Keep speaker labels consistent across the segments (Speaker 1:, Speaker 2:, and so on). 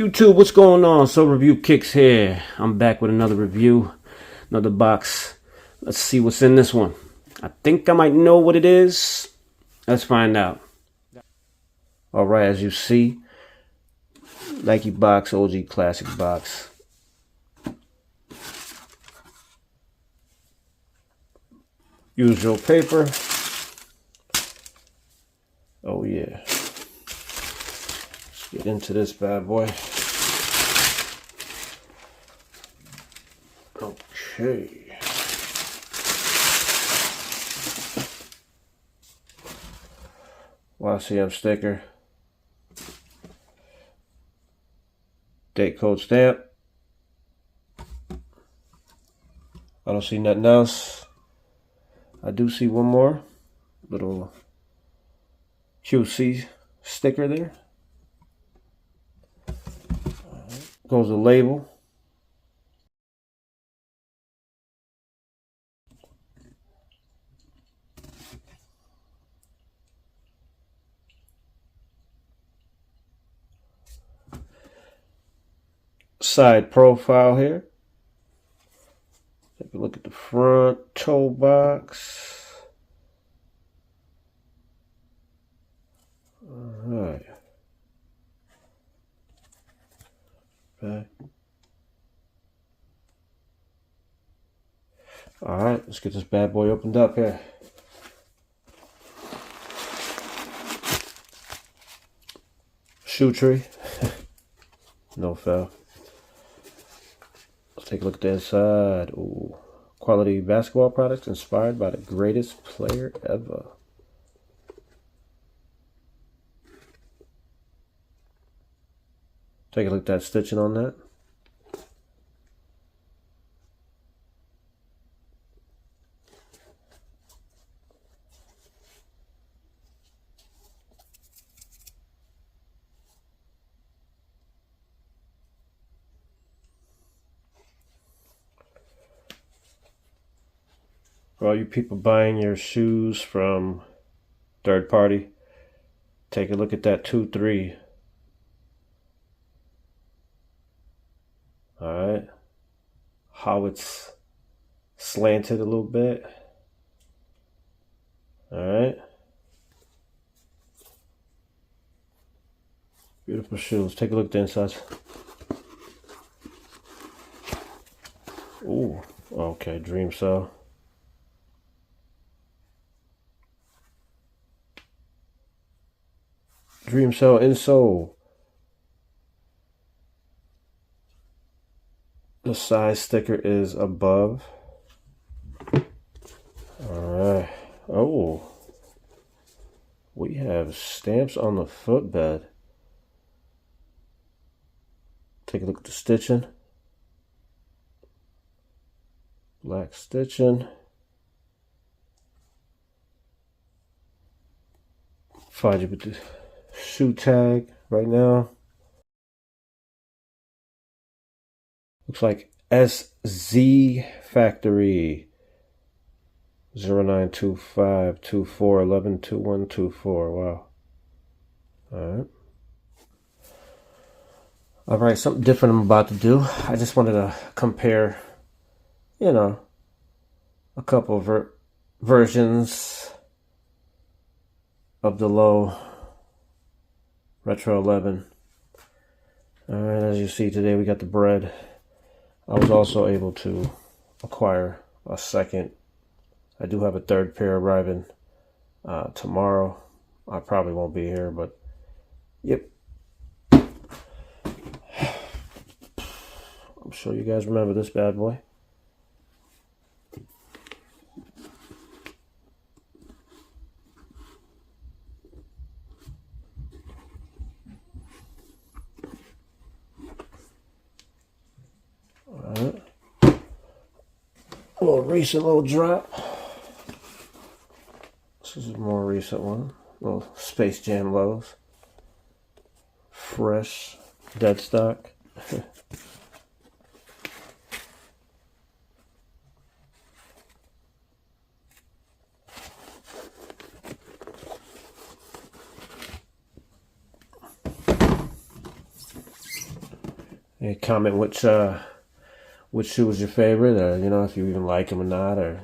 Speaker 1: YouTube, what's going on? So Review Kicks here. I'm back with another review, another box. Let's see what's in this one. I think I might know what it is. Let's find out. Alright, as you see, Nike box, OG classic box. Usual paper. Oh yeah. Let's get into this bad boy. Okay. YCM sticker. Date code stamp. I don't see nothing else. I do see one more little QC sticker there. Goes the label. Side profile here. Take a look at the front toe box. Alright. Back. Alright, let's get this bad boy opened up here. Shoe tree. No foul. Let's take a look at the inside. Ooh. Quality basketball products inspired by the greatest player ever. Take a look at that stitching on that. For all you people buying your shoes from third party, take a look at that 2-3. Alright. How it's slanted a little bit. Alright. Beautiful shoes. Take a look at the inside. Ooh. Okay, Dream Cell. Dream Cell insole. The size sticker is above. Alright. Oh. We have stamps on the footbed. Take a look at the stitching. Black stitching. Find you with the shoe tag right now. Looks like SZ Factory 092524112124. Wow. Alright, something different I'm about to do. I just wanted to compare, you know, a couple of versions of the low Retro 11. Alright, as you see today we got the BRED. I was also able to acquire a second. I do have a third pair arriving tomorrow. I probably won't be here, but yep. I'm sure you guys remember this bad boy. Alright. A little recent little drop. This is a more recent one. Little Space Jam lows. Fresh. Dead stock. comment which shoe was your favorite, or if you even like them or not, or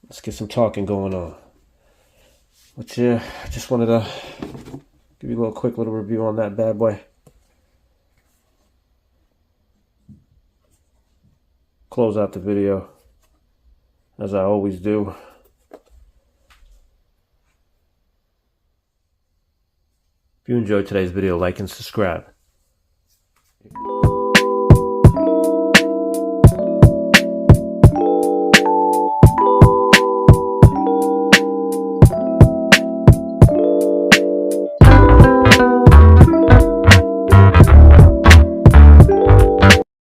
Speaker 1: let's get some talking going on. But yeah, I just wanted to give you a quick little review on that bad boy. Close out the video as I always do. If you enjoyed today's video, like and subscribe.